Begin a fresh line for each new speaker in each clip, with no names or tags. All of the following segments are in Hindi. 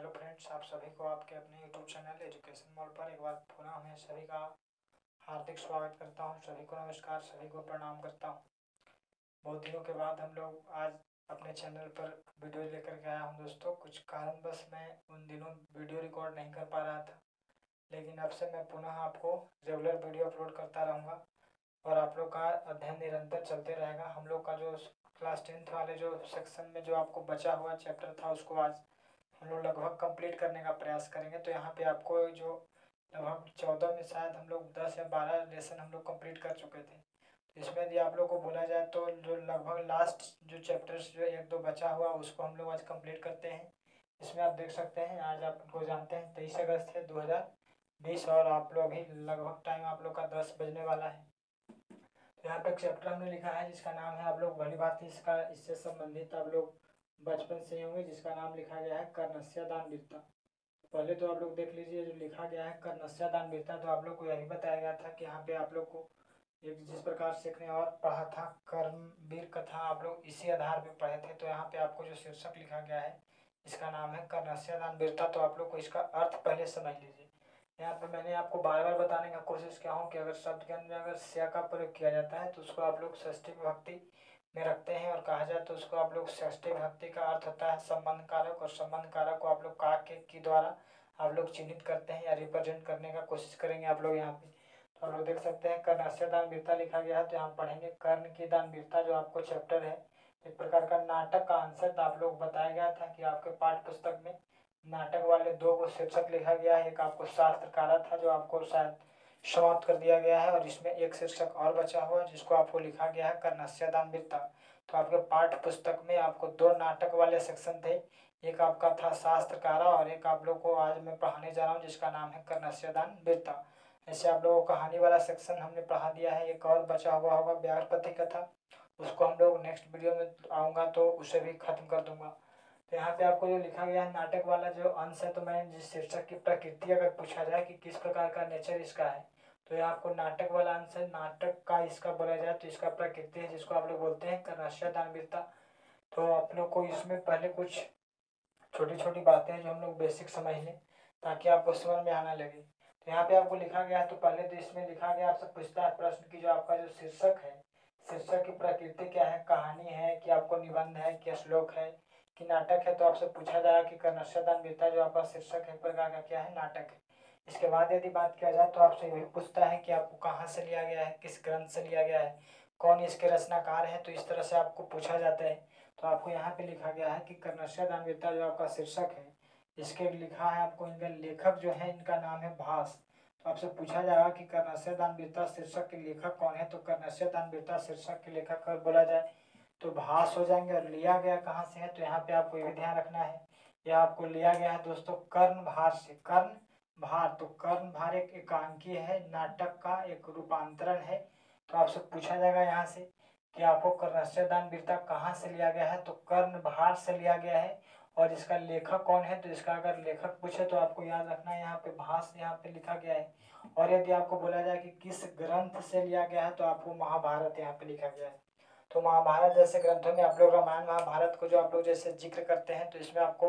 हेलो फ्रेंड्स, आप सभी को आपके अपने यूट्यूब चैनल एजुकेशन मोड पर एक बार पुनः मैं सभी का हार्दिक स्वागत करता हूं। सभी को नमस्कार, सभी को प्रणाम करता हूं। बहुत दिनों के बाद हम लोग आज अपने चैनल पर वीडियो लेकर के आया हूं दोस्तों। कुछ कारणवश मैं उन दिनों वीडियो रिकॉर्ड नहीं कर पा रहा था, लेकिन अब से मैं पुनः आपको रेगुलर वीडियो अपलोड करता रहूँगा और आप लोग का अध्ययन निरंतर चलते रहेगा। हम लोग का जो क्लास 10th वाले जो सेक्शन में जो आपको बचा हुआ चैप्टर था उसको आज हम लोग लगभग कंप्लीट करने का प्रयास करेंगे। तो यहाँ पे आपको जो लगभग 14 में शायद हम लोग 10 या 12 लेसन हम लोग कंप्लीट कर चुके थे। तो इसमें यदि आप लोग को बोला जाए तो जो लगभग लास्ट जो चैप्टर्स जो 1-2 बचा हुआ उसको हम लोग आज कंप्लीट करते हैं। इसमें आप देख सकते हैं आज आपको जानते हैं 23 अगस्त है 2020 और आप लोग अभी लगभग टाइम आप लोग का 10 बजने वाला है। तो यहाँ पे एक चैप्टर हमने लिखा है जिसका नाम है, आप लोग भली बात इसका इससे संबंधित आप लोग बचपन से होंगे, जिसका नाम लिखा गया है कर्णस्य दान वीरता। पहले तो आप लोग देख लीजिए जो लिखा गया है कर्णस्य दान वीरता। तो आप लोग को यही बताया गया था कि यहाँ पे आप लोग को एक जिस प्रकार सीखने और पढ़ा था कर्मवीर कथा, आप लोग इसी आधार पे पढ़े थे। तो यहाँ पे आपको जो शीर्षक लिखा गया है इसका नाम है कर्णस्य दान वीरता। तो आप लोग को इसका अर्थ पहले समझ लीजिए। यहाँ पे मैंने आपको बार बार बताने का कोशिश किया हूँ कि अगर शब्द के अंदर अगर स्य का प्रयोग किया जाता है तो उसको आप लोग षष्ठी विभक्ति में रखते हैं, और कहा जाए तो उसको आप लोग षष्ठी विभक्ति का अर्थ होता है संबंध कारक, और संबंध कारक को आप लोग का के द्वारा आप लोग चिन्हित करते हैं या रिप्रेजेंट करने का कोशिश करेंगे आप लोग यहाँ पे। तो आप लोग देख सकते हैं कर्णस्य दान वीरता लिखा गया है। तो यहाँ पढ़ेंगे कर्ण की दान वीरता जो आपको चैप्टर है। एक प्रकार का नाटक का आंसर आप लोग बताया गया था कि आपके पाठ्य पुस्तक में नाटक वाले 2 को शीर्षक लिखा गया है। एक आपको शास्त्रकारा था जो आपको शायद समाप्त कर दिया गया है, और इसमें एक शीर्षक और बचा हुआ है जिसको आपको लिखा गया है कर्णस्य दान वीरता। तो आपके पाठ्य पुस्तक में आपको 2 नाटक वाले सेक्शन थे, एक आपका था शास्त्रकारा और एक आप लोग को आज मैं पढ़ाने जा रहा हूँ जिसका नाम है कर्णस्य दान वीरता। ऐसे आप लोगों को कहानी वाला सेक्शन हमने पढ़ा दिया है। एक और बचा हुआ होगा व्याघ्रपति कथा, उसको हम लोग नेक्स्ट वीडियो में आऊँगा तो उसे भी खत्म कर दूंगा। तो यहाँ पे आपको जो लिखा गया है नाटक वाला जो अंश है, तो मैं जिस शीर्षक की प्रकृति अगर पूछा जाए कि किस प्रकार का नेचर इसका है, तो यहाँ आपको नाटक वाला अंश है। नाटक का इसका बोला जाए तो इसका प्रकृति है जिसको आप लोग बोलते हैं कर्णस्य दान वीरता। तो आप लोग को इसमें पहले कुछ छोटी छोटी बातें हैं जो हम लोग बेसिक समझ लें ताकि आपको समझ में आना लगे। तो यहाँ पे आपको लिखा गया है, तो पहले तो इसमें लिखा गया आपसे पूछता है प्रश्न की जो आपका जो शीर्षक है, शीर्षक की प्रकृति क्या है, कहानी है कि आपको निबंध है कि श्लोक है कि नाटक है। तो आपसे पूछा जाएगा कि कर्णस्य दान वीरता जो आपका शीर्षक है प्रकार का क्या है, नाटक है। इसके बाद यदि बात किया जाए तो आपसे यही पूछता है कि आपको कहाँ से लिया गया है, किस ग्रंथ से लिया गया है, कौन इसके रचनाकार है। तो इस तरह से आपको पूछा जाता है। तो आपको यहाँ पे लिखा गया है कि कर्णस्य दान वीरता जो आपका शीर्षक है, इसके लिखा है आपको इनका लेखक जो है इनका नाम है भास। तो आपसे पूछा जाएगा कि कर्णस्य दान वीरता शीर्षक के लेखक कौन है। तो कर्णस्य दान वीरता शीर्षक के लेखक अगर बोला जाए तो भास हो जाएंगे। और लिया गया कहाँ से है, तो यहाँ पे आपको ये भी ध्यान रखना है, यह आपको लिया गया है दोस्तों कर्ण भार से। कर्ण भार, तो कर्ण भार एक एकांकी है, नाटक का एक रूपांतरण है। तो आपसे पूछा जाएगा यहाँ से कि आपको कर्णस्य दान वीरता कहाँ से लिया गया है, तो कर्ण भार से लिया गया है। और इसका लेखक कौन है, तो इसका अगर लेखक पूछे तो आपको याद रखना है यहाँ पे भास यहाँ पे लिखा गया है। और यदि आपको बोला जाए कि किस ग्रंथ से लिया गया है, तो आपको महाभारत यहाँ पे लिखा गया है। तो महाभारत जैसे ग्रंथों में आप लोग रामायण महाभारत को जो आप लोग जैसे जिक्र करते हैं, तो इसमें आपको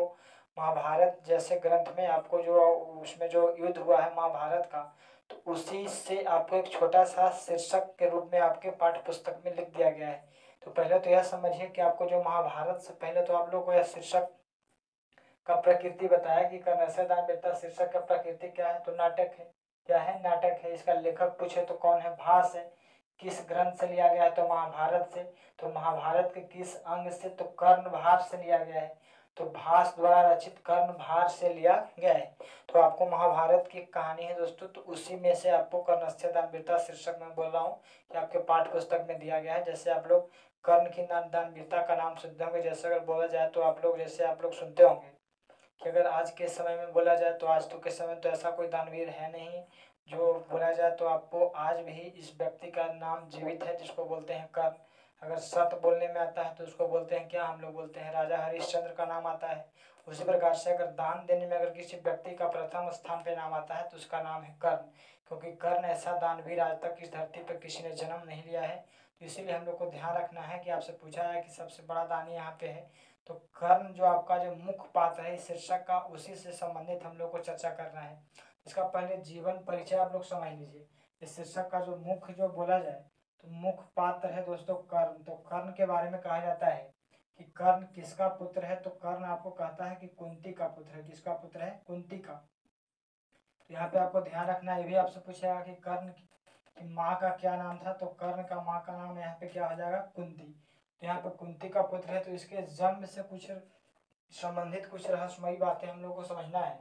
महाभारत जैसे ग्रंथ में आपको जो उसमें जो युद्ध हुआ है महाभारत का, तो उसी से आपको एक छोटा सा शीर्षक के रूप में आपके पाठ्य पुस्तक में लिख दिया गया है। तो पहले तो यह समझिए कि आपको जो महाभारत से पहले तो आप लोग को यह शीर्षक का प्रकृति बताया कि कर्णस्य दान वीरता शीर्षक का प्रकृति क्या है, तो नाटक है। क्या है, नाटक है। इसका लेखक पूछे तो कौन है, भास है। किस ग्रंथ से लिया गया है, तो महाभारत से। तो महाभारत के किस अंग से, तो कर्णभार से लिया गया है। तो भास द्वारा रचित कर्णभार से लिया गया है। तो आपको महाभारत की कहानी है दोस्तों, तो उसी में से आपको कर्णस्य दान वीरता शीर्षक में बोल रहा हूँ कि आपके पाठ्य पुस्तक में दिया गया है। जैसे आप लोग कर्ण की दान वीरता का नाम सुनते होंगे, जैसे अगर बोला जाए तो आप लोग जैसे आप लोग सुनते होंगे कि अगर आज के समय में बोला जाए तो आज तो के समय तो ऐसा कोई दानवीर है नहीं जो बोला जाए तो आपको आज भी इस व्यक्ति का नाम जीवित है जिसको बोलते हैं कर्ण। अगर सत्य बोलने में आता है तो उसको बोलते हैं क्या, हम लोग बोलते हैं राजा हरिश्चंद्र का नाम आता है। उसी प्रकार से अगर दान देने में अगर किसी व्यक्ति का प्रथम स्थान पे नाम आता है तो उसका नाम है कर्ण, क्योंकि कर्ण ऐसा दानवीर आज तक इस धरती पर किसी ने जन्म नहीं लिया है। तो इसीलिए हम लोग को ध्यान रखना है कि आपसे पूछा है कि सबसे बड़ा दानी यहाँ पे है, तो कर्ण जो आपका जो मुख्य पात्र है शीर्षक का, उसी से संबंधित हम लोग को चर्चा करना है। इसका पहले जीवन परिचय आप लोग समझ लीजिए। इस शीर्षक का जो मुख्य जो बोला जाए तो मुख्य पात्र है दोस्तों कर्ण। तो कर्ण के बारे में कहा जाता है कि कर्ण किसका पुत्र है, तो कर्ण आपको कहता है कि कुंती का पुत्र है। किसका पुत्र है? कुंती का। तो यहाँ पे आपको ध्यान रखना है, ये भी आपसे पूछेगा कि कर्ण की माँ का क्या नाम था, तो कर्ण का माँ का नाम यहाँ पे क्या हो जाएगा? कुंती। तो यहाँ पे कुंती का पुत्र है, तो इसके जन्म से कुछ संबंधित कुछ रहस्यमयी बातें हम लोग को समझना है।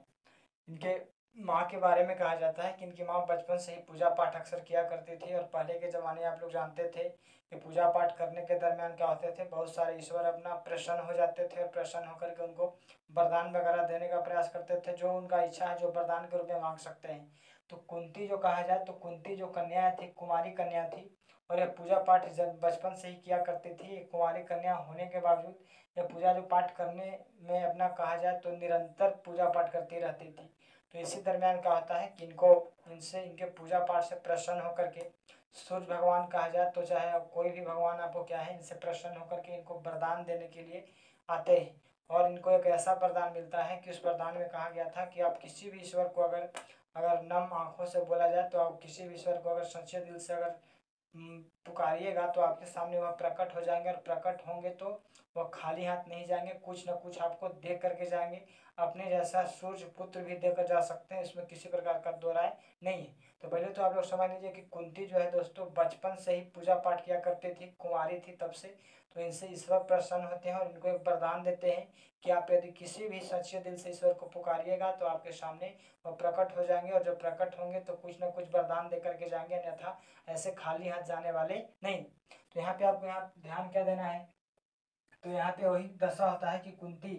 इनके माँ के बारे में कहा जाता है कि इनकी माँ बचपन से ही पूजा पाठ अक्सर किया करती थी, और पहले के ज़माने आप लोग जानते थे कि पूजा पाठ करने के दरमियान क्या होते थे, बहुत सारे ईश्वर अपना प्रसन्न हो जाते थे और प्रसन्न होकर के उनको वरदान वगैरह देने का प्रयास करते थे, जो उनका इच्छा है जो वरदान के रूप में मांग सकते हैं। तो कुंती जो कहा जाए, तो कुंती जो कन्या थी, कुमारी कन्या थी, और यह पूजा पाठ जब बचपन से ही किया करती थी। कुमारी कन्या होने के बावजूद यह पूजा जो पाठ करने में अपना कहा जाए तो निरंतर पूजा पाठ करती रहती थी। तो इसी दरमियान क्या होता है कि इनको इनसे इनके पूजा पाठ से प्रसन्न होकर के सूर्य भगवान कहा जाए तो चाहे कोई भी भगवान आपको क्या है, इनसे प्रसन्न होकर के इनको वरदान देने के लिए आते हैं। और इनको एक ऐसा वरदान मिलता है कि उस वरदान में कहा गया था कि आप किसी भी ईश्वर को अगर अगर नम आंखों से बोला जाए तो आप किसी भी ईश्वर को अगर सच्चे दिल से अगर पुकारिएगा तो आपके सामने वह प्रकट हो जाएंगे, और प्रकट होंगे तो वह खाली हाथ नहीं जाएंगे, कुछ न कुछ आपको दे करके जाएंगे। अपने जैसा सूर्य पुत्र भी देकर जा सकते हैं, इसमें किसी प्रकार का दो राय नहीं है। तो पहले तो आप लोग समझ लीजिए कि कुंती जो है दोस्तों बचपन से ही पूजा पाठ किया करती थी, कुंवारी थी तब से। तो इनसे ईश्वर प्रसन्न होते हैं और इनको एक वरदान देते हैं कि आप यदि किसी भी सच्चे दिल से ईश्वर को पुकारिएगा तो आपके सामने वह प्रकट हो जाएंगे, और जब प्रकट होंगे तो कुछ न कुछ वरदान दे करके जाएंगे, अन्यथा ऐसे खाली हाथ जाने वाले नहीं। तो यहाँ पे आपको यहाँ ध्यान क्या देना है, तो यहाँ पे वही दशा होता है कि कुंती,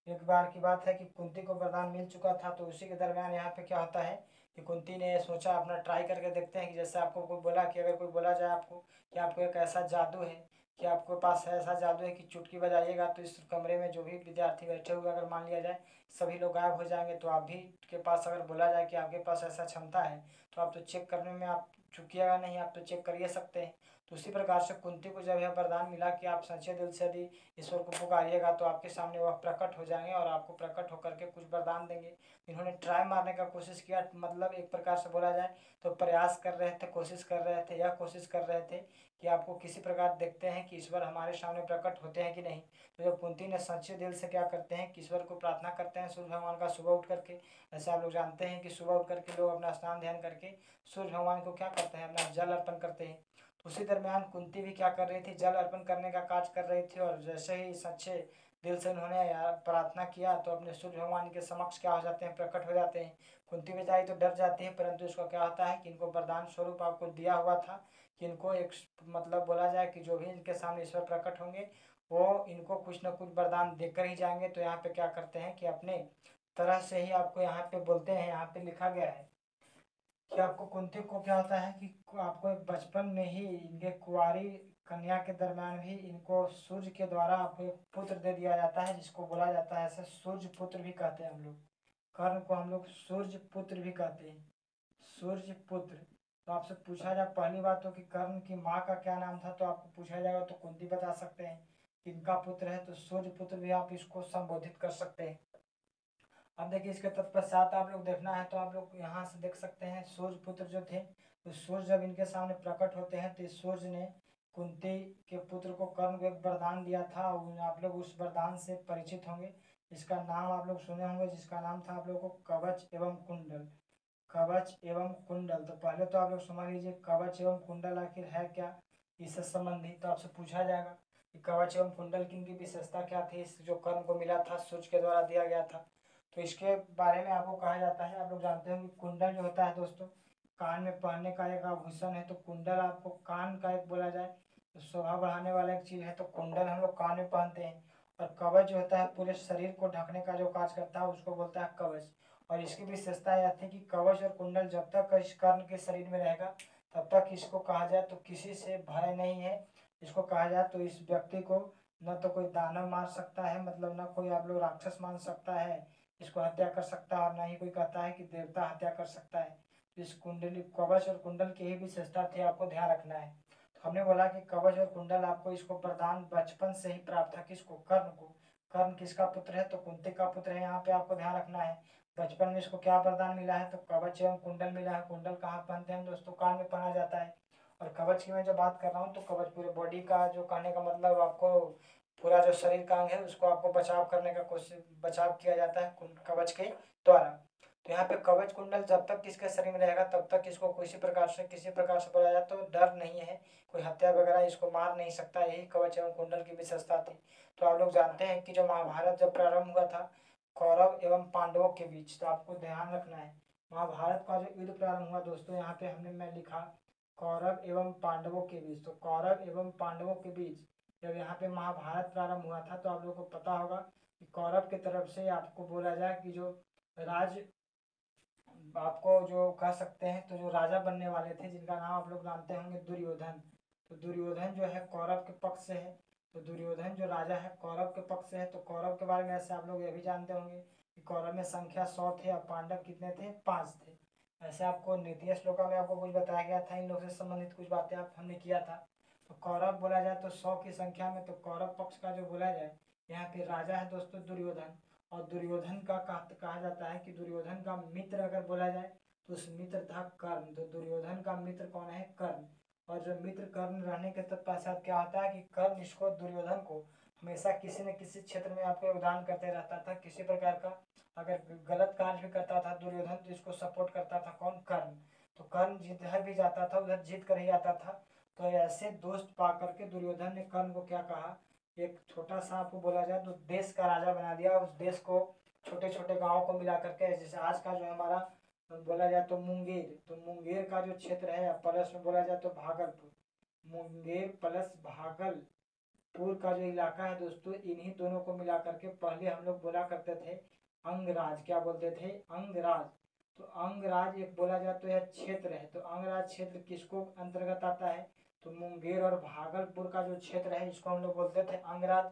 एक बार की बात है कि कुंती को वरदान मिल चुका था, तो उसी के दरमियान यहाँ पे क्या होता है कि कुंती ने सोचा अपना ट्राई करके देखते हैं कि जैसे आपको कोई बोला कि अगर कोई बोला जाए आपको कि आपको एक ऐसा जादू है कि आपके पास ऐसा जादू है कि चुटकी बजाइएगा तो इस कमरे में जो भी विद्यार्थी बैठे हुए अगर मान लिया जाए सभी लोग गायब हो जाएंगे, तो आप भी के पास अगर बोला जाए कि आपके पास ऐसा क्षमता है तो आप तो चेक करने में आप चुकिएगा नहीं, आप तो चेक करिए सकते हैं। तो उसी प्रकार से कुंती को जब यह वरदान मिला कि आप सच्चे दिल से यदि ईश्वर को पुकारिएगा तो आपके सामने वह प्रकट हो जाएंगे और आपको प्रकट होकर के कुछ वरदान देंगे। इन्होंने ट्राई मारने का कोशिश किया, मतलब एक प्रकार से बोला जाए तो प्रयास कर रहे थे, कोशिश कर रहे थे, यह कोशिश कर रहे थे कि आपको किसी प्रकार देखते हैं कि ईश्वर हमारे सामने प्रकट होते हैं कि नहीं। तो जब कुंती ने सच्चे दिल से क्या करते हैं कि ईश्वर को प्रार्थना करते हैं सूर्य भगवान का सुबह उठ करके। ऐसे आप लोग जानते हैं कि सुबह उठ करके लोग अपना स्नान ध्यान करके सूर्य भगवान को क्या करते हैं, अपना जल अर्पण करते हैं। उसी दरमियान कुंती भी क्या कर रही थी, जल अर्पण करने का कार्य कर रही थी, और जैसे ही सच्चे दिल से उन्होंने प्रार्थना किया तो अपने सूर्य भगवान के समक्ष क्या हो जाते हैं, प्रकट हो जाते हैं। कुंती बेचारी तो डर जाती है, परंतु इसका क्या होता है कि इनको वरदान स्वरूप आपको दिया हुआ था कि इनको एक मतलब बोला जाए कि जो भी इनके सामने ईश्वर प्रकट होंगे वो इनको कुछ न कुछ वरदान देकर ही जाएंगे। तो यहाँ पे क्या करते हैं कि अपने तरह से ही आपको यहाँ पे बोलते हैं, यहाँ पे लिखा गया है कि आपको कुंती को क्या होता है कि आपको बचपन में ही इनके कुंवारी कन्या के दरम्यान भी इनको सूर्य के द्वारा आपको एक पुत्र दे दिया जाता है, जिसको बोला जाता है ऐसे सूर्य पुत्र भी कहते हैं हम लोग। कर्ण को हम लोग सूर्य पुत्र भी कहते हैं, सूर्य पुत्र। तो आपसे पूछा जाए पहली बात तो कि कर्ण की माँ का क्या नाम था, तो आपको पूछा जाएगा तो कुंती बता सकते हैं कि इनका पुत्र है, तो सूर्य पुत्र भी आप इसको संबोधित कर सकते हैं। अब देखिए इसके तत्पश्चात आप लोग देखना है तो आप लोग यहाँ से देख सकते हैं सूर्य पुत्र जो थे, तो सूर्य जब इनके सामने प्रकट होते हैं तो इस सूर्य ने कुंती के पुत्र को कर्ण को एक वरदान दिया था। आप लोग उस वरदान से परिचित होंगे, इसका नाम आप लोग सुने होंगे, जिसका नाम था आप लोग को कवच एवं कुंडल। कवच एवं कुंडल, तो पहले तो आप लोग समझ लीजिए कवच एवं कुंडल आखिर है क्या, इससे संबंधित तो आपसे पूछा जाएगा कि कवच एवं कुंडल की इनकी विशेषता क्या थी, इस जो कर्ण को मिला था सूर्य के द्वारा दिया गया था। तो इसके बारे में आपको कहा जाता है, आप लोग जानते हैं कि कुंडल जो होता है दोस्तों कान में पहनने का एक आभूषण है। तो कुंडल आपको कान का एक बोला जाए तो शोभा बढ़ाने वाला एक चीज़ है, तो कुंडल हम लोग कान में पहनते हैं। और कवच जो होता है पूरे शरीर को ढकने का जो कार्य करता है उसको बोलता है कवच। और इसकी विशेषता यह थी कि कवच और कुंडल जब तक इस कर्ण के शरीर में रहेगा तब तक इसको कहा जाए तो किसी से भय नहीं है। इसको कहा जाए तो इस व्यक्ति को न तो कोई दानव मार सकता है, मतलब न कोई आप लोग राक्षस मान सकता है, इसको हत्या कर सकता है, और न ही कोई कहता है कि देवता हत्या कर सकता है। तो इस कुंडली कवच और कुंडल की ही विशेषता थी, आपको ध्यान रखना है। तो हमने बोला कि कवच और कुंडल आपको इसको वरदान बचपन से ही प्राप्त था, किसको, कर्ण को। कर्ण किसका पुत्र है, तो कुंती का पुत्र है। यहाँ पे आपको ध्यान रखना है। बचपन में इसको क्या वरदान मिला है, तो कवच एवं कुंडल मिला है। कुंडल कहाँ पहनते हैं दोस्तों, कान में पहना जाता है। और कवच की मैं जो बात कर रहा हूँ, तो कवच पूरे बॉडी का, जो कहने का मतलब आपको पूरा जो शरीर का अंग है उसको आपको बचाव करने का कोशिश, बचाव किया जाता है कवच के द्वारा। तो यहाँ पे कवच कुंडल जब तक किसके शरीर में रहेगा तब तक इसको किसी प्रकार से बोला जाए तो डर नहीं है, कोई हत्या वगैरह इसको मार नहीं सकता। यही कवच एवं कुंडल की विशेषता थी। तो आप लोग जानते हैं कि जो महाभारत जब प्रारंभ हुआ था कौरव एवं पांडवों के बीच, तो आपको ध्यान रखना है महाभारत का जो युद्ध प्रारंभ हुआ दोस्तों, यहाँ पे मैं लिखा कौरव एवं पांडवों के बीच। तो कौरव एवं पांडवों के बीच जब यहाँ पे महाभारत प्रारंभ हुआ था, तो आप लोगों को पता होगा कि कौरव की तरफ से आपको बोला जाए कि जो राज, आपको जो कह सकते हैं तो जो राजा बनने वाले थे जिनका नाम आप लोग जानते होंगे दुर्योधन। तो दुर्योधन जो है कौरव के पक्ष से है। तो दुर्योधन जो राजा है कौरव के पक्ष से है। तो कौरव के बारे में ऐसे आप लोग ये भी जानते होंगे कि कौरव में संख्या 100 थे और पांडव कितने थे, 5 थे। ऐसे आपको नीतीश श्लोका में आपको कुछ बताया गया था, इन लोग से संबंधित कुछ बातें आप हमने किया था। तो कौरव बोला जाए तो 100 की संख्या में, तो कौरव पक्ष का जो बोला जाए यहाँ पे राजा है दोस्तों दुर्योधन। और दुर्योधन का कहा जाता है कि दुर्योधन का मित्र अगर बोला जाए तो उस मित्र था कर्ण। तो दुर्योधन का मित्र कौन है, कर्ण। और जो मित्र कर्ण रहने के तत्पश्चात क्या होता है कि कर्ण इसको, दुर्योधन को हमेशा किसी न किसी क्षेत्र में आपको योगदान करते रहता था। किसी प्रकार का अगर गलत कार्य भी करता था दुर्योधन तो इसको सपोर्ट करता था कौन, कर्ण। तो कर्ण जिधर भी जाता था उधर जीत कर ही आता था। तो ऐसे दोस्त पा करके दुर्योधन ने कर्ण को क्या कहा, एक छोटा सा आपको बोला जाए तो देश का राजा बना दिया। उस देश को छोटे छोटे गांवों को मिला करके, जैसे आज का जो हमारा बोला जाए तो मुंगेर, तो मुंगेर का जो क्षेत्र है प्लस में बोला जाए तो भागलपुर, मुंगेर प्लस भागलपुर का जो इलाका है दोस्तों, इन्हीं दोनों को मिला करके पहले हम लोग बोला करते थे अंगराज। क्या बोलते थे, अंगराज। तो अंगराज एक बोला जाए तो यह क्षेत्र है। तो अंगराज क्षेत्र किसको अंतर्गत आता है, तो मुंगेर और भागलपुर का जो क्षेत्र है इसको हम लोग बोलते थे अंगराज।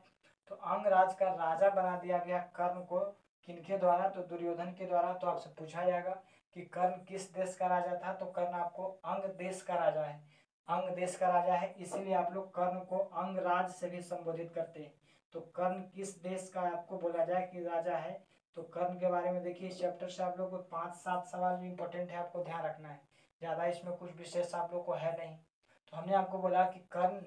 तो अंगराज का राजा बना दिया गया कर्ण को, किनके द्वारा, तो दुर्योधन के द्वारा। तो आपसे पूछा जाएगा कि कर्ण किस देश का राजा था, तो कर्ण आपको अंग देश का राजा है, अंग देश का राजा है। इसीलिए आप लोग कर्ण को अंगराज से भी संबोधित करते हैं। तो कर्ण किस देश का आपको बोला जाए कि राजा है, तो कर्ण के बारे में देखिए इस चैप्टर से आप लोग को 5-7 सवाल जो इंपॉर्टेंट है आपको ध्यान रखना है, ज़्यादा इसमें कुछ विशेष आप लोग को है नहीं। तो हमने आपको बोला कि कर्ण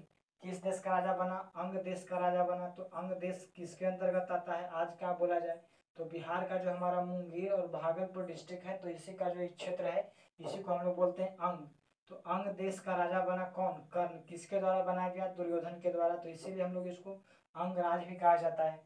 किस देश का राजा बना, अंग देश का राजा बना। तो अंग देश किसके अंतर्गत आता है, आज क्या बोला जाए तो बिहार का जो हमारा मुंगेर और भागलपुर डिस्ट्रिक्ट है, तो इसी का जो क्षेत्र है इसी को हम लोग बोलते हैं अंग। तो अंग देश का राजा बना कौन, कर्ण। किसके द्वारा बनाया गया, दुर्योधन के द्वारा। तो इसीलिए हम लोग इसको अंगराज भी कहा जाता है।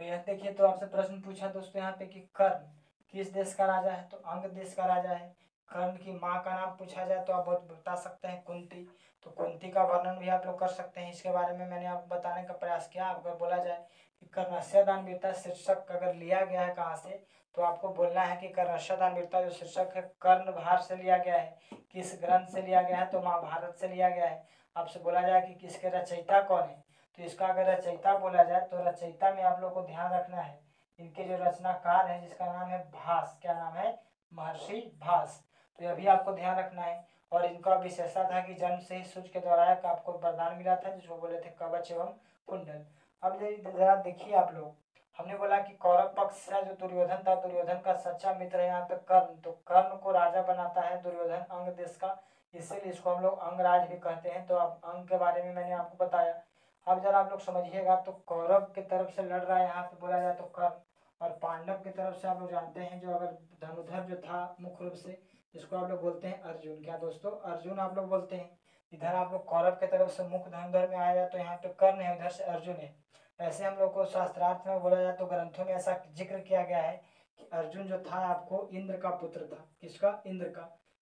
तो यह देखिए, तो आपसे प्रश्न पूछा दोस्तों यहाँ पे कि कर्ण किस देश का राजा है, तो अंग देश का राजा है। कर्ण की माँ का नाम पूछा जाए तो आप बहुत बता सकते हैं कुंती। तो कुंती का वर्णन भी आप लोग कर सकते हैं, इसके बारे में मैंने आपको बताने का प्रयास किया। अगर बोला जाए कि कर्णस्य दान वीरता शीर्षक अगर लिया गया है कहाँ से, तो आपको बोलना है कि कर्णस्य दान वीरता जो शीर्षक है कर्णभार से लिया गया है। किस ग्रंथ से लिया गया है, तो महाभारत से लिया गया है। आपसे बोला जाए कि किसके रचयिता कौन है, तो इसका अगर रचयिता बोला जाए तो रचयिता में आप लोग को ध्यान रखना है इनके जो रचनाकार है जिसका नाम है भास। क्या नाम है, महर्षि भास। तो यह भी आपको ध्यान रखना है। और इनका विशेषता था कि जन्म से ही सूर्य के द्वारा आपको वरदान मिला था जिसको बोले थे कवच एवं कुंडल। अब जरा देखिए आप लोग, हमने बोला कि कौरव पक्ष से जो दुर्योधन था, दुर्योधन का सच्चा मित्र है यहाँ पे कर्ण। तो कर्ण को राजा बनाता है दुर्योधन अंग देश का, इसीलिए इसको हम लोग अंगराज भी कहते हैं। तो अब अंग के बारे में मैंने आपको बताया। अब जरा आप लोग समझिएगा, तो कौरव की तरफ से लड़ रहा है यहाँ पे बोला जाए तो कर्ण, और पांडव की तरफ से आप लोग जानते हैं जो अगर धनुधर जो था मुख्य रूप से, जिसको आप लोग बोलते हैं अर्जुन। क्या दोस्तों, अर्जुन आप लोग बोलते हैं। इधर आप लोग कौरव की तरफ से मुख्य धनुधर में आया जाए तो यहाँ पे कर्ण है, इधर से अर्जुन है। ऐसे हम लोग को शास्त्रार्थ में बोला जाए तो ग्रंथों में ऐसा जिक्र किया गया है कि अर्जुन जो था आपको इंद्र का पुत्र था। किसका, इंद्र का।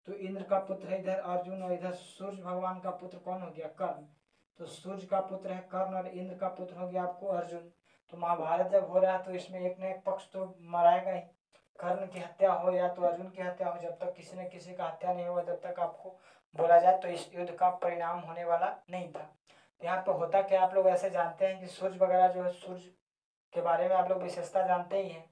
तो इंद्र का पुत्र है इधर अर्जुन, और इधर सूर्य भगवान का पुत्र कौन हो गया, कर्ण। तो सूर्य का पुत्र है कर्ण और इंद्र का पुत्र हो गया आपको अर्जुन। तो महाभारत जब हो रहा है तो इसमें एक न एक पक्ष तो मराएगा ही, कर्ण की हत्या हो या तो अर्जुन की हत्या हो। जब तक किसी न किसी का हत्या नहीं हुआ तब तक आपको बोला जाए तो इस युद्ध का परिणाम होने वाला नहीं था। यहाँ पे होता क्या, आप लोग ऐसे जानते हैं कि सूर्य वगैरह जो है, सूर्य के बारे में आप लोग विशेषता जानते ही हैं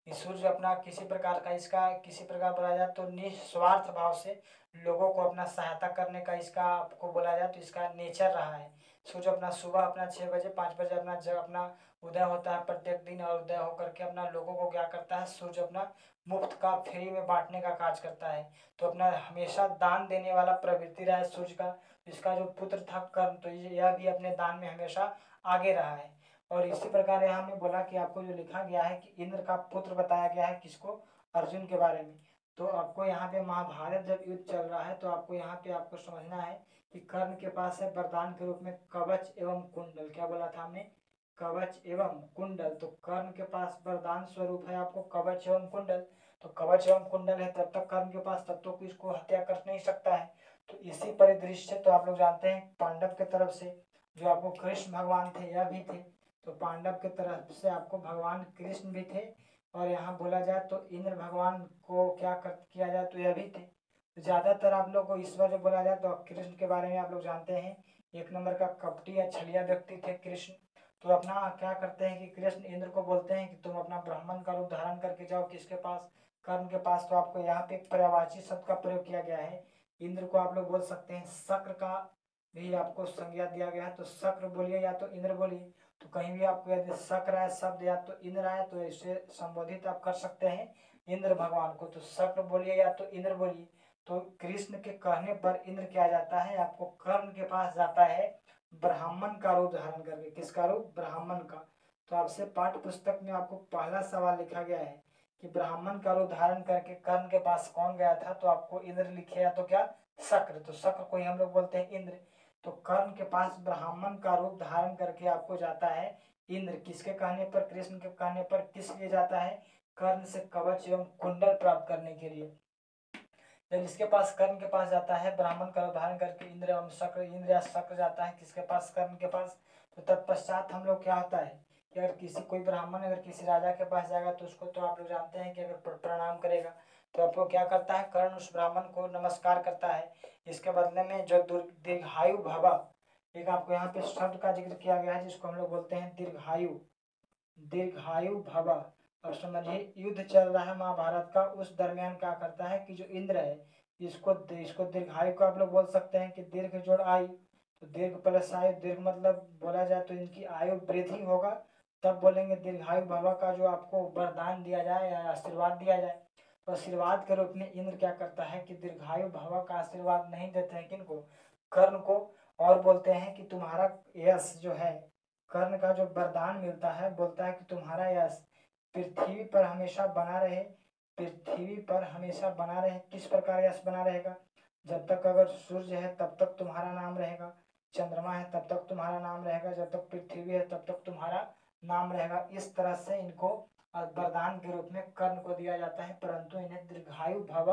कि सूर्य अपना किसी प्रकार का, इसका किसी प्रकार बोला जाए तो निस्वार्थ भाव से लोगों को अपना सहायता करने का इसका आपको बोला जाए तो इसका नेचर रहा है। सूर्य अपना सुबह अपना 6 बजे 5 बजे अपना उदय होता है प्रत्येक दिन, और उदय होकर के अपना लोगों को क्या करता है, सूर्य अपना मुफ्त का फ्री में बांटने का कार्य करता है। तो अपना हमेशा दान देने वाला प्रवृत्ति रहा है सूर्य का। इसका जो पुत्र था कर्ण, तो यह भी अपने दान में हमेशा आगे रहा है। और इसी प्रकार यहाँ हमने बोला कि आपको जो लिखा गया है कि इंद्र का पुत्र बताया गया है किसको, अर्जुन के बारे में। तो आपको यहाँ पे महाभारत जब युद्ध चल रहा है तो आपको यहाँ पे आपको समझना है कि कर्ण के पास है वरदान के रूप में कवच एवं कुंडल। क्या बोला था हमने, कवच एवं कुंडल। तो कर्ण के पास वरदान स्वरूप है आपको कवच एवं कुंडल। तो कवच एवं कुंडल है तब तक कर्ण के पास, तब तो इसको हत्या कर नहीं सकता है। तो इसी परिदृश्य तो आप लोग जानते हैं पांडव के तरफ से जो आपको कृष्ण भगवान थे यह भी थे। तो पांडव के तरफ से आपको भगवान कृष्ण भी थे, और यहाँ बोला जाए तो इंद्र भगवान को क्या किया जाए तो यह भी थे। तो ज़्यादातर आप लोग को ईश्वर जो बोला जाए तो कृष्ण के बारे में आप लोग जानते हैं, एक नंबर का कपटी या छलिया व्यक्ति थे कृष्ण। तो अपना क्या करते हैं कि कृष्ण इंद्र को बोलते हैं कि तुम अपना ब्राह्मण का रूप धारण करके जाओ किसके पास, कर्ण के पास। तो आपको यहाँ पे पर्यायवाची शब्द का प्रयोग किया गया है। इंद्र को आप लोग बोल सकते हैं शक्र का भी आपको संज्ञा दिया गया है, तो शक्र बोलिए या तो इंद्र बोलिए। तो कहीं भी आपको यदि शक्र आए शब्द या तो इंद्र आए तो इसे संबोधित आप कर सकते हैं इंद्र भगवान को। तो शक्र बोलिए या तो इंद्र बोलिए। तो कृष्ण के कहने पर इंद्र क्या जाता है, आपको कर्ण के पास जाता है ब्राह्मण का रूप धारण करके। किसका रूप, ब्राह्मण का। तो आपसे पाठ्य पुस्तक में आपको पहला सवाल लिखा गया है कि ब्राह्मण का रूप धारण करके कर्ण के पास कौन गया था, तो आपको इंद्र लिखे या तो क्या शक्र। तो शक्र को ही हम लोग बोलते हैं इंद्र। तो कर्ण के पास ब्राह्मण का रूप धारण करके आपको जाता है इंद्र। किसके कहने पर, कृष्ण के कहने पर। किस लिए जाता है, कर्ण से कवच एवं कुंडल प्राप्त करने के लिए। जब इसके पास कर्ण के पास जाता है ब्राह्मण का रूप धारण करके इंद्र एवं शक्र, इंद्र या शक्र जाता है किसके पास, कर्ण के पास। तो तत्पश्चात हम लोग क्या होता है कि अगर किसी कोई ब्राह्मण अगर किसी राजा के पास जाएगा तो उसको तो आप लोग जानते हैं कि अगर प्रणाम करेगा तो आपको क्या करता है, कर्ण उस ब्राह्मण को नमस्कार करता है। इसके बदले में जो दीर्घायु भव, एक आपको यहाँ पे शब्द का जिक्र किया गया है जिसको हम लोग बोलते हैं दीर्घायु, दीर्घायु भव। अब समझिए युद्ध चल रहा है महाभारत का, उस दरमियान क्या करता है कि जो इंद्र है इसको इसको दीर्घायु को आप लोग बोल सकते हैं कि दीर्घ जोड़ आयु। तो दीर्घ प्लस आयु, दीर्घ मतलब बोला जाए तो इनकी आयु वृद्धि होगा तब बोलेंगे दीर्घायु भव का जो आपको वरदान दिया जाए या आशीर्वाद दिया जाए। तो आशीर्वाद के रूप में इंद्र क्या करता है कि दीर्घायु भव का आशीर्वाद नहीं देते हैं किनको, कर्ण को, और बोलते हैं कि तुम्हारा यश जो है, कर्ण का जो वरदान मिलता है, बोलता है कि तुम्हारा यश पृथ्वी पर हमेशा बना रहे, पृथ्वी पर हमेशा बना रहे। किस प्रकार यश बना रहेगा, जब तक अगर सूर्य है तब तक तुम्हारा नाम रहेगा, चंद्रमा है तब तक तुम्हारा नाम रहेगा, जब तक पृथ्वी है तब तक तुम्हारा नाम रहेगा। इस तरह से इनको वरदान के रूप में कर्ण को दिया जाता है, परंतु इन्हें दीर्घायु भव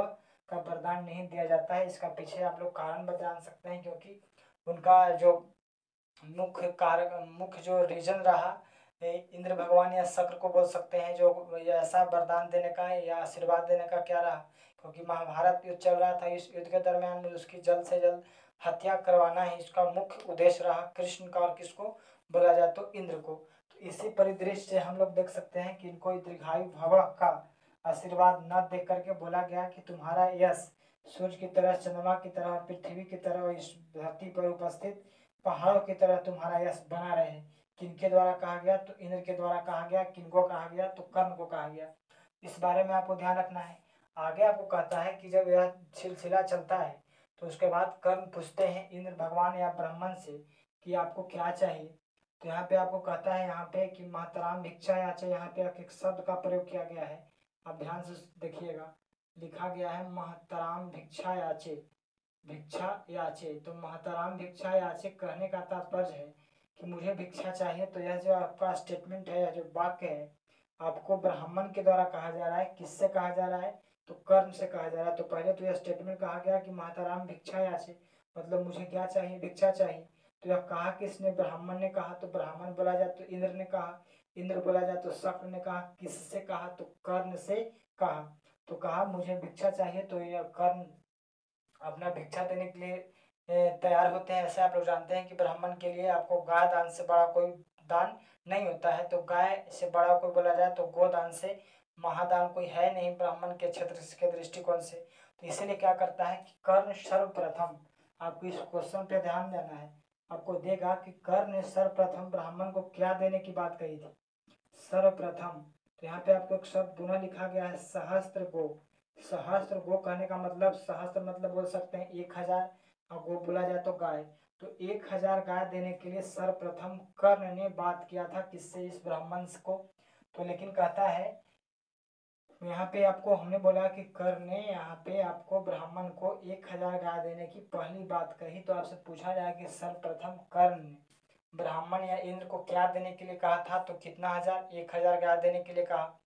का वरदान नहीं दिया जाता है। इसका पीछे आप लोग कारण जान सकते हैं, क्योंकि उनका जो मुख्य कारक, मुख्य जो रीजन रहा इंद्र भगवान या शक्र को बोल सकते हैं जो ऐसा वरदान देने का या आशीर्वाद देने का क्या रहा, क्योंकि महाभारत युद्ध चल रहा था। इस युद्ध के दरमियान में उसकी जल्द से जल्द हत्या करवाना ही इसका मुख्य उद्देश्य रहा कृष्ण का, और किसको बोला जाए तो इंद्र को। तो इसी परिदृश्य से हम लोग देख सकते हैं कि इनको दीर्घायु भव का आशीर्वाद न दे करके बोला गया कि तुम्हारा यश सूर्य की तरह, चंद्रमा की तरह, पृथ्वी की तरह, इस धरती पर उपस्थित पहाड़ों की तरह तुम्हारा यश बना रहे। किनके द्वारा कहा गया, तो इंद्र के द्वारा कहा गया। किनको कहा गया, तो कर्ण को कहा गया। इस बारे में आपको ध्यान रखना है। आगे आपको कहता है कि जब यह सिलसिला चलता है तो उसके बाद कर्ण पूछते हैं इंद्र भगवान या ब्राह्मण से कि आपको क्या चाहिए। तो यहाँ पे आपको कहता है यहाँ पे कि मातराम भिक्षा याचे, यहाँ पे एक शब्द का प्रयोग किया गया है, आप ध्यान से देखिएगा। लिखा गया है महतराम भिक्षा याचे, भिक्षा याचे। तो महतराम भिक्षा याचे कहने का तात्पर्य है कि मुझे भिक्षा चाहिए। तो यह जो आपका स्टेटमेंट है, जो वाक्य है, आपको ब्राह्मण के द्वारा कहा जा रहा है। किससे कहा जा रहा है, तो कर्ण से कहा जा रहा है। तो पहले तो यह स्टेटमेंट कहा गया कि महतराम भिक्षा याचे, मतलब मुझे क्या चाहिए, भिक्षा चाहिए। तो यह कहा किसने, ब्राह्मण ने कहा। तो ब्राह्मण बोला जाए तो इंद्र ने कहा, इंद्र बोला जाए तो शक्र ने कहा। किससे कहा, तो कर्ण से कहा। तो कहा मुझे भिक्षा चाहिए। तो यह कर्ण अपना भिक्षा देने के लिए तैयार होते हैं। ऐसे आप लोग जानते हैं कि ब्राह्मण के लिए आपको गाय दान से बड़ा कोई दान नहीं होता है। तो गाय से बड़ा कोई बोला जाए तो गोदान से महादान कोई है नहीं ब्राह्मण के क्षेत्र के दृष्टिकोण से। तो इसीलिए क्या करता है कि कर्ण सर्वप्रथम, आपको इस क्वेश्चन पे ध्यान देना है, आपको देगा कि कर्ण ने सर्वप्रथम ब्राह्मण को क्या देने की बात कही थी, सर्वप्रथम। तो यहाँ पे आपको एक शब्द पुनः लिखा गया है सहस्त्र गो। सहस्त्र गो कहने का मतलब, सहस्त्र मतलब बोल सकते हैं 1000, और गो बोला जाए तो गाय। तो 1000 गाय देने के लिए सर्वप्रथम कर्ण ने बात किया था किससे, इस ब्राह्मण को। तो लेकिन कहता है यहाँ पे आपको हमने बोला कि कर्ण ने यहाँ पे आपको ब्राह्मण को 1000 गाय देने की पहली बात कही। तो आपसे पूछा जाए कि सर्वप्रथम कर्ण ने ब्राह्मण या इंद्र को क्या देने के लिए कहा था, तो कितना हजार, 1000 गाय देने के लिए कहा।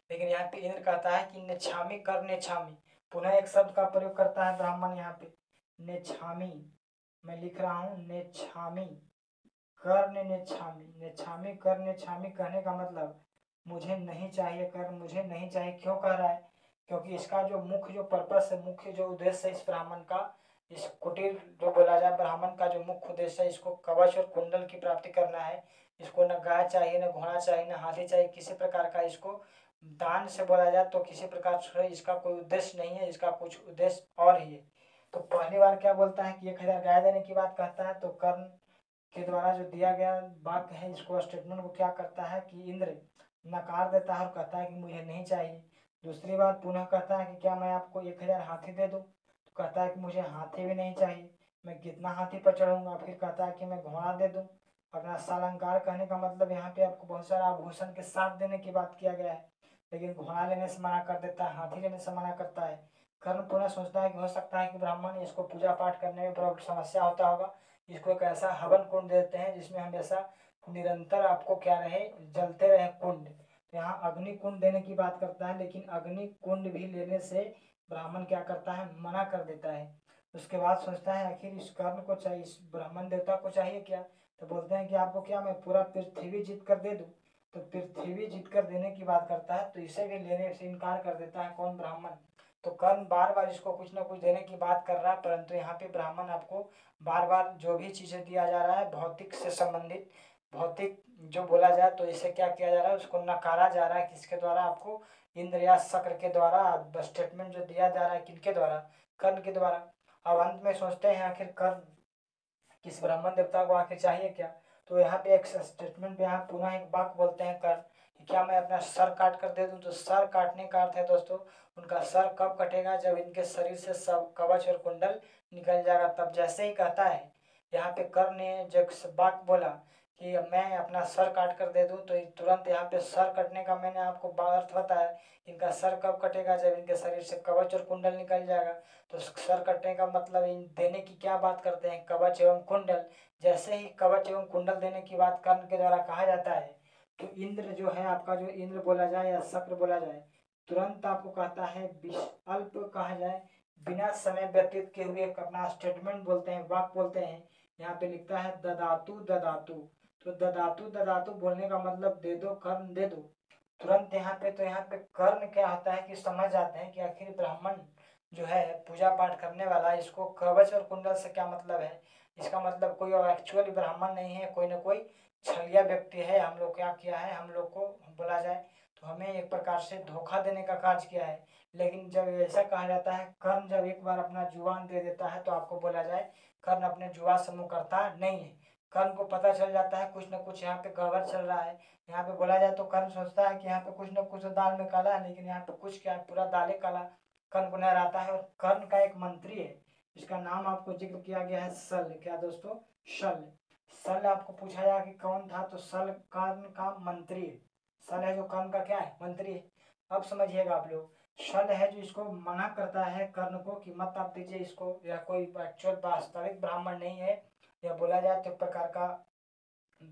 लेकिन यहाँ पे इंद्र कहता है कि नेच्छामी कर नेच्छामी, पुनः एक शब्द का प्रयोग करता है ब्राह्मण यहाँ पे, नेच्छामी। मैं लिख रहा हूँ नेच्छामी कर्ण नेच्छामी। नेच्छामी कर नेच्छामी कहने का मतलब मुझे नहीं चाहिए कर, मुझे नहीं चाहिए। क्यों कह रहा है, क्योंकि इसका जो मुख्य जो पर्पस है, मुख्य जो उद्देश्य है इस ब्राह्मण का, इस कुटीर जो बोला जाए ब्राह्मण का जो मुख्य उद्देश्य है, इसको कवच और कुंडल की प्राप्ति करना है। इसको न गाय चाहिए, न घोड़ा चाहिए, न हाथी चाहिए, किसी प्रकार का इसको दान से बोला जाए तो किसी प्रकार से इसका कोई उद्देश्य नहीं है, इसका कुछ उद्देश्य और ही है। तो पहली बार क्या बोलता है कि 1000 गाय देने की बात कहता है। तो कर्ण के द्वारा जो दिया गया वाक्य है, इसको स्टेटमेंट को क्या करता है कि इंद्र नकार देता है और कहता है कि मुझे नहीं चाहिए। दूसरी बार पुनः कहता है कि क्या मैं आपको 1000 हाथी दे दूं, तो कहता है कि मुझे हाथी भी नहीं चाहिए, मैं कितना हाथी पर चढ़ूंगा। फिर कहता है कि मैं घोड़ा दे दूं। अपना सालंकार कहने का मतलब यहाँ पे आपको बहुत सारा आभूषण के साथ देने की बात किया गया है, लेकिन घोड़ा लेने से मना कर देता है, हाथी लेने से मना करता है। कर्ण पुनः सोचता है कि हो सकता है कि ब्राह्मण इसको पूजा पाठ करने में बहुत समस्या होता होगा, इसको एक ऐसा हवन कुंड देते हैं जिसमें हमेशा निरंतर आपको क्या रहे, जलते रहे कुंड। यहाँ अग्नि कुंड देने की बात करता है, लेकिन अग्नि कुंड भी लेने से ब्राह्मण क्या करता है, मना कर देता है। उसके बाद सोचता है आखिर इस कर्ण को चाहिए, इस ब्राह्मण देवता को चाहिए क्या। तो बोलते हैं कि आपको क्या मैं पूरा पृथ्वी जीत कर दे दूं। तो पृथ्वी जीत कर देने की बात करता है, तो इसे भी लेने से इनकार कर देता है कौन, ब्राह्मण। तो कर्ण बार बार इसको कुछ ना कुछ देने की बात कर रहा है, परंतु यहाँ पे ब्राह्मण आपको बार बार जो भी चीजें दिया जा रहा है भौतिक से संबंधित, भौतिक जो बोला जाए तो इसे क्या किया जा रहा है, उसको नकारा जा रहा है। किसके द्वारा, आपको इंद्र या शक्र के द्वारा स्टेटमेंट जो दिया जा रहा है, किनके द्वारा, कर्ण के द्वारा। अब अंत में सोचते हैं आखिर कर्ण किस ब्राह्मण देवता को आखिर चाहिए क्या। तो यहाँ पे एक स्टेटमेंट पे यहाँ पुनः एक बात बोलते हैं कर्ण कि क्या मैं अपना सर काट कर दे दूं। तो सर काटने का अर्थ है दोस्तों, उनका सर कब कटेगा, जब इनके शरीर से सब कवच और कुंडल निकल जाएगा तब। जैसे ही कहता है यहाँ पे कर्ण ने जब बात बोला कि मैं अपना सर काट कर दे दूं, तो तुरंत यहाँ पे सर कटने का मैंने आपको अर्थ बताया। इनका सर कब कटेगा, जब इनके शरीर से कवच और कुंडल निकल जाएगा। तो सर कटने का मतलब इन देने की क्या बात करते हैं, कवच एवं कुंडल। जैसे ही कवच एवं कुंडल देने की बात कर्ण के द्वारा कहा जाता है, तो इंद्र जो है आपका, जो इंद्र बोला जाए या शक्र बोला जाए, तुरंत आपको कहता है अल्प कहा जाए, बिना समय व्यतीत किए हुए अपना स्टेटमेंट बोलते हैं, वाक्य बोलते हैं। यहाँ पे लिखता है ददातु ददातु। तो ददातु ददातु बोलने का मतलब दे दो कर्ण, दे दो तुरंत यहाँ पे। तो यहाँ पे कर्ण क्या होता है कि समझ जाते हैं कि आखिर ब्राह्मण जो है पूजा पाठ करने वाला, इसको कवच और कुंडल से क्या मतलब है। इसका मतलब कोई एक्चुअली ब्राह्मण नहीं है, कोई ना कोई छलिया व्यक्ति है। हम लोग क्या किया है, हम लोग को बोला जाए तो हमें एक प्रकार से धोखा देने का कार्य किया है। लेकिन जब ऐसा कहा जाता है, कर्ण जब एक बार अपना जुबान दे देता है, तो आपको बोला जाए कर्ण अपने जुआ से मुँह करता नहीं है। कर्ण को पता चल जाता है कुछ न कुछ यहाँ पे गड़बड़ चल रहा है। यहाँ पे बोला जाए तो कर्ण सोचता है कि यहाँ पे कुछ न कुछ दाल में काला है, लेकिन यहाँ पे कुछ क्या है, पूरा दाले काला कर्ण को नजर आता है। और कर्ण का एक मंत्री है, इसका नाम आपको जिक्र किया गया है सल। क्या दोस्तों, सल। सल आपको पूछा जाए कि कौन था, तो सल कर्ण का मंत्री है। सल है जो कर्ण का क्या है, मंत्री है। अब समझिएगा आप लोग, सल है जो इसको मना करता है कर्ण को कि मत आप दीजिए इसको, या कोई एक्चुअल वास्तविक ब्राह्मण नहीं है, या बोला जाए तो एक प्रकार का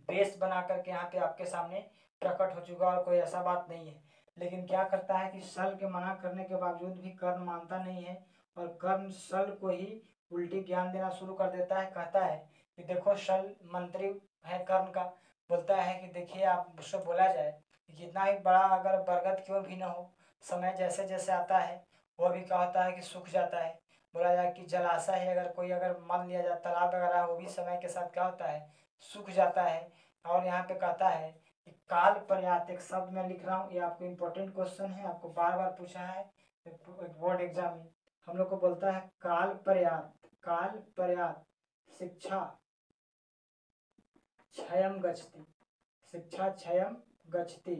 बेस बना करके यहाँ पे आपके सामने प्रकट हो चुका, और कोई ऐसा बात नहीं है। लेकिन क्या करता है कि सल के मना करने के बावजूद भी कर्ण मानता नहीं है, और कर्ण सल को ही उल्टी ज्ञान देना शुरू कर देता है। कहता है कि देखो, सल मंत्री है कर्ण का, बोलता है कि देखिए आप मुझसे बोला जाए कि जितना ही बड़ा अगर बरगद क्यों भी ना हो, समय जैसे जैसे आता है वो भी क्या होता है कि सूख जाता है। बोला जाए कि जलाशय है, अगर कोई अगर मान लिया जाए तालाब वगैरह, वो भी समय के साथ क्या होता है, सूख जाता है। और यहाँ पे कहता है कि काल पर्यात, एक शब्द मैं लिख रहा हूँ, ये आपको इम्पोर्टेंट क्वेश्चन है, आपको बार बार पूछा है बोर्ड एग्जाम में। हम लोग को बोलता है काल पर्यात, काल पर्यात शिक्षा क्षयम गच्छति, शिक्षा क्षयम गच्छति।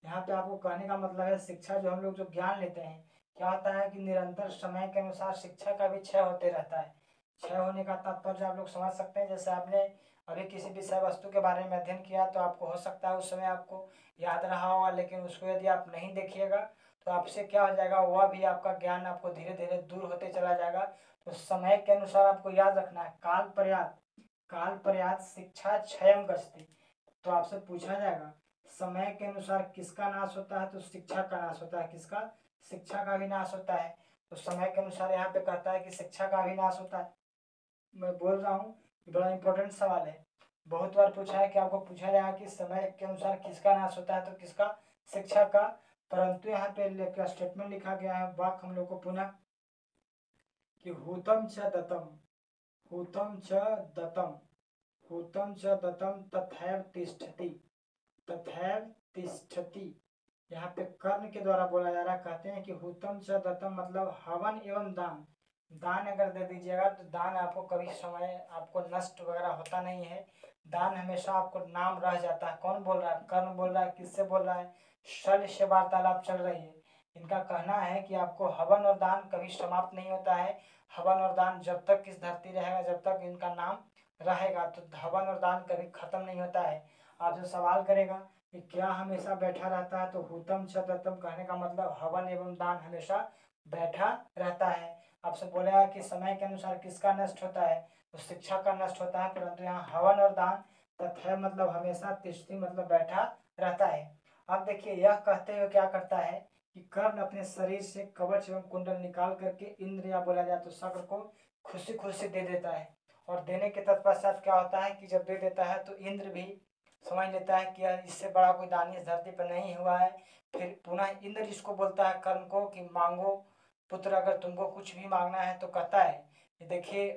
यहाँ पे आपको कहने का मतलब है शिक्षा जो हम लोग जो ज्ञान लेते हैं, क्या होता है कि निरंतर समय के अनुसार शिक्षा का भी क्षय होते रहता है। क्षय होने का तात्पर्य आप लोग समझ सकते हैं। जैसे आपने अभी किसी विषय वस्तु के बारे में अध्ययन किया तो आपको हो सकता है उस समय आपको याद रहा होगा, लेकिन उसको यदि आप नहीं देखिएगा तो आपसे क्या हो जाएगा, वह भी आपका ज्ञान आपको धीरे धीरे दूर होते चला जाएगा। तो समय के अनुसार आपको याद रखना है, काल प्रयात शिक्षा क्षयम गच्छति। तो आपसे पूछा जाएगा समय के अनुसार किसका नाश होता है, तो शिक्षा का नाश होता है। किसका? शिक्षा का भी नाश होता है। तो समय के अनुसार यहाँ पे कहता है कि शिक्षा का भी नाश होता है। मैं बोल रहा हूँ, बड़ा इंपॉर्टेंट सवाल है, बहुत बार पूछा है कि आपको पूछा जाएगा कि समय के अनुसार किसका नाश होता है, तो किसका? शिक्षा का। परंतु यहाँ पे स्टेटमेंट लिखा गया है, वाक्य हम लोग को पुनः कि हूतम च दत्तम, हूतम च दत्तम, हूतम च दत्तम तथैव तिष्ठति, तथैव तिष्ठति। यहाँ पे कर्ण के द्वारा बोला जा रहा है। कहते हैं कि हूतम च दत्तम मतलब हवन एवं दान। दान अगर दे दीजिएगा तो दान आपको कभी समय आपको नष्ट वगैरह होता नहीं है। दान हमेशा आपको नाम रह जाता है। कौन बोल रहा है? कर्ण बोल रहा है। किससे बोल रहा है? शल्य से वार्तालाप चल रही है। इनका कहना है कि आपको हवन और दान कभी समाप्त नहीं होता है। हवन और दान जब तक इस धरती रहेगा, जब तक इनका नाम रहेगा, तो हवन और दान कभी खत्म नहीं होता है। आपसे सवाल करेगा कि क्या हमेशा बैठा रहता है, तो हूतम च दत्तम कहने का मतलब हवन एवं दान हमेशा बैठा रहता है। आपसे बोलेगा कि समय के अनुसार किसका नष्ट होता है, तो शिक्षा का नष्ट होता है। परंतु यहाँ हवन और दान तथैव मतलब हमेशा तिष्ठति मतलब बैठा रहता है। अब देखिए यह कहते हुए क्या करता है कि कर्ण अपने शरीर से कवच एवं कुंडल निकाल करके इंद्र या बोला जाए तो शक्र को खुशी खुशी दे देता है। और देने के तत्पश्चात क्या होता है कि जब दे देता है तो इंद्र भी समझ लेता है कि इससे बड़ा कोई दानी इस धरती पर नहीं हुआ है। फिर पुनः इंद्र इसको बोलता है कर्ण को कि मांगो पुत्र, अगर तुमको कुछ भी मांगना है। तो कहता है कि देखिए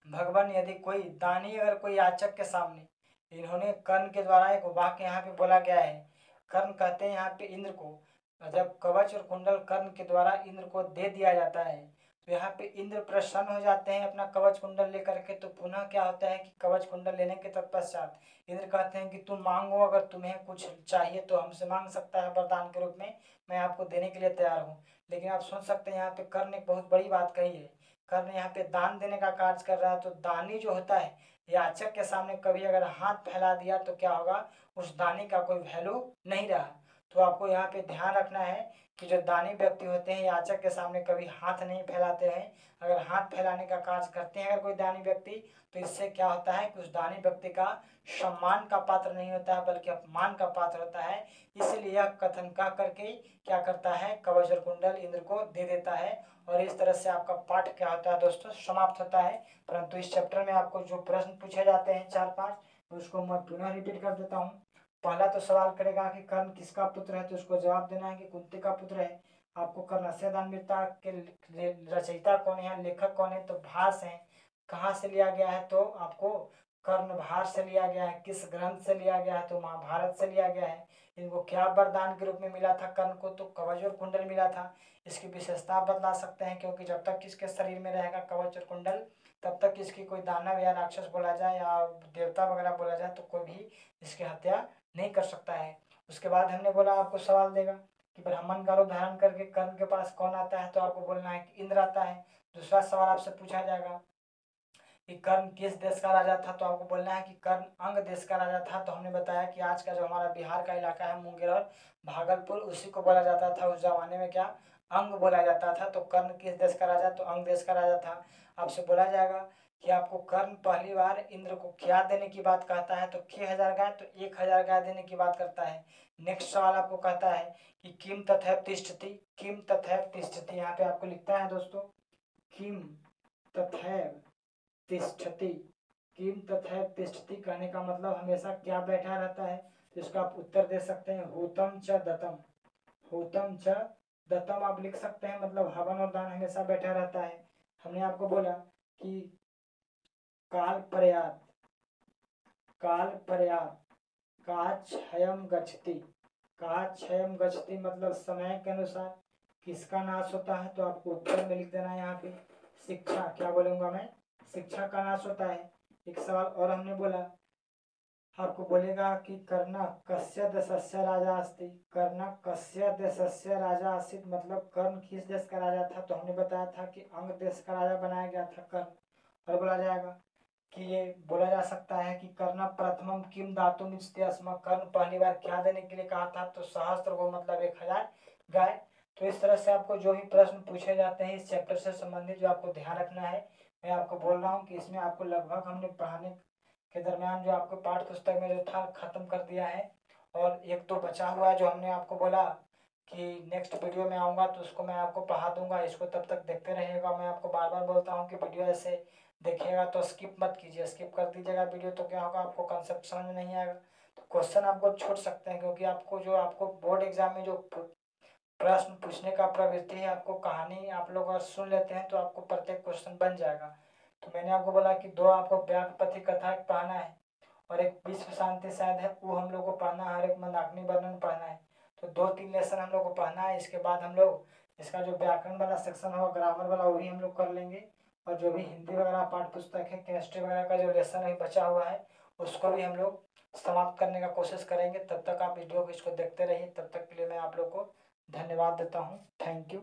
भगवान, यदि कोई दानी अगर कोई याचक के सामने, इन्होंने कर्ण के द्वारा एक वाक्य यहाँ पे बोला गया है। कर्ण कहते हैं यहाँ पे इंद्र को, जब कवच और कुंडल कर्ण के द्वारा इंद्र को दे दिया जाता है तो यहाँ पे इंद्र प्रसन्न हो जाते हैं अपना कवच कुंडल लेकर के। तो पुनः क्या होता है कि कवच कुंडल लेने के तत्पश्चात इंद्र कहते हैं कि तुम मांगो, अगर तुम्हें कुछ चाहिए तो हमसे मांग सकता है वरदान के रूप में, मैं आपको देने के लिए तैयार हूँ। लेकिन आप सोच सकते हैं यहाँ पे कर्ण एक बहुत बड़ी बात कही है। कर्ण यहाँ पे दान देने का कार्य कर रहा है। तो दानी जो होता है, याचक के सामने कभी अगर हाथ फैला दिया तो क्या होगा, उस दानी का कोई वैल्यू नहीं रहा। तो आपको यहाँ पे ध्यान रखना है कि जो दानी व्यक्ति होते हैं याचक के सामने कभी हाथ नहीं फैलाते हैं। अगर हाथ फैलाने का कार्य करते हैं अगर कोई दानी व्यक्ति, तो इससे क्या होता है कि उस दानी व्यक्ति का सम्मान का पात्र नहीं होता है बल्कि अपमान का पात्र होता है। इसलिए यह कथन कह करके क्या करता है, कवच और कुंडल इंद्र को दे देता है। और इस तरह से आपका पाठ क्या होता है दोस्तों, समाप्त होता है। परंतु इस चैप्टर में आपको जो प्रश्न पूछे जाते हैं 4-5, उसको मैं पुनः रिपीट कर देता हूँ। पहला तो सवाल करेगा कि कर्ण किसका पुत्र है, तो उसको जवाब देना है कि कुंती का पुत्र है। आपको कर्णस्य दानवीरता के रचयिता कौन है, लेखक कौन है, तो भास है। कहाँ से लिया गया है, तो आपको कर्णभास से लिया गया है। किस ग्रंथ से लिया गया है, तो महाभारत से लिया गया है। इनको क्या वरदान के रूप में मिला था कर्ण को, तो कवच और कुंडल मिला था। इसकी विशेषता बदला सकते हैं, क्योंकि जब तक इसके शरीर में रहेगा कवच और कुंडल तब तक इसकी कोई दानव या राक्षस बोला जाए या देवता वगैरह बोला जाए तो कोई भी इसकी हत्या नहीं कर सकता है। उसके बाद हमने बोला आपको सवाल देगा कि ब्राह्मण का रूप धारण करके कर्ण के पास कौन आता है, तो आपको बोलना है कि इंद्र आता है। दूसरा सवाल आपसे पूछा जाएगा कि कर्ण किस देश का राजा था, तो आपको बोलना है कि कर्ण अंग देश का राजा था। तो हमने बताया कि आज का जो हमारा बिहार का इलाका है मुंगेर और भागलपुर, उसी को बोला जाता था उस जमाने में, क्या अंग बोला जाता था। तो कर्ण किस देश का राजा, तो अंग देश का राजा था। आपसे बोला जाएगा कि आपको कर्ण पहली बार इंद्र को क्या देने की बात कहता है, तो 6000 गाय, तो 1000 गाय देने की बात करता है। नेक्स्ट सवाल आपको कहता है कि किम तथैव तिष्ठति, किम तथैव तिष्ठति। यहाँ पे आपको लिखता है दोस्तों किम तथैव तिष्ठति। किम तथैव तिष्ठति कहने का मतलब हमेशा क्या बैठा रहता है, तो इसका आप उत्तर दे सकते हैं हूतम च दत्तम, हूतम च दत्तम आप लिख सकते हैं। मतलब हवन और दान हमेशा बैठा रहता है। हमने आपको बोला कि काल प्रयात, काल प्रयात काक्षयम गच्छति, काक्षयम गच्छति मतलब समय के अनुसार किसका नाश होता है, तो आपको उत्तर में लिख देना है यहाँ पे शिक्षा, क्या बोलूंगा मैं, शिक्षा का नाश होता है। एक सवाल और हमने बोला आपको बोलेगा कि कर्ण कस्य देशस्य राजा अस्ति। कर्ण कस्य देशस्य राजा अस्ति मतलब कर्ण किस देश का राजा था, तो हमने बताया था कि अंग देश का राजा बनाया गया था कर्ण। और बोला जाएगा कि ये बोला जा सकता है कि कर्ण प्रथमम किम दातुम इच्छति स्म। कर्ण पहली बार क्या देने के लिए कहा था, तो सहस्त्र गो मतलब 1000 गाय। तो इस तरह से आपको जो भी प्रश्न पूछे जाते हैं इस चैप्टर से संबंधित, जो आपको ध्यान रखना है, मैं आपको बोल रहा हूँ कि इसमें आपको लगभग हमने पढ़ाने के दरमियान जो आपको पाठ्य पुस्तक में जो था खत्म कर दिया है। और एक तो बचा हुआ है जो हमने आपको बोला कि नेक्स्ट वीडियो में आऊँगा तो उसको मैं आपको पढ़ा दूंगा। इसको तब तक देखते रहिएगा। मैं आपको बार बार बोलता हूँ कि वीडियो ऐसे देखिएगा तो स्किप मत कीजिए, स्किप कर दीजिएगा वीडियो तो क्या होगा, आपको कंसेप्ट समझ में नहीं आएगा, तो क्वेश्चन आपको छूट सकते हैं। क्योंकि आपको बोर्ड एग्जाम में जो प्रश्न पूछने का प्रवृत्ति है, आपको कहानी आप लोग अगर सुन लेते हैं तो आपको प्रत्येक क्वेश्चन बन जाएगा। तो मैंने आपको बोला कि 2 आपको व्यापपति कथा एक पढ़ना है और एक विश्व शांति शायद है, वो हम लोग को पढ़ना है, और एक मंदाकिनी वर्णन पढ़ना है। तो 2-3 लेसन हम लोग को पढ़ना है। इसके बाद हम लोग इसका जो व्याकरण वाला सेक्शन होगा, ग्रामर वाला, वो भी हम लोग कर लेंगे। और जो भी हिंदी वगैरह पाठ्य पुस्तक है, केमिस्ट्री वगैरह का जो लेसन अभी बचा हुआ है, उसको भी हम लोग समाप्त करने का कोशिश करेंगे। तब तक आप वीडियो को इसको देखते रहिए। तब तक के लिए मैं आप लोग को धन्यवाद देता हूँ। Thank you.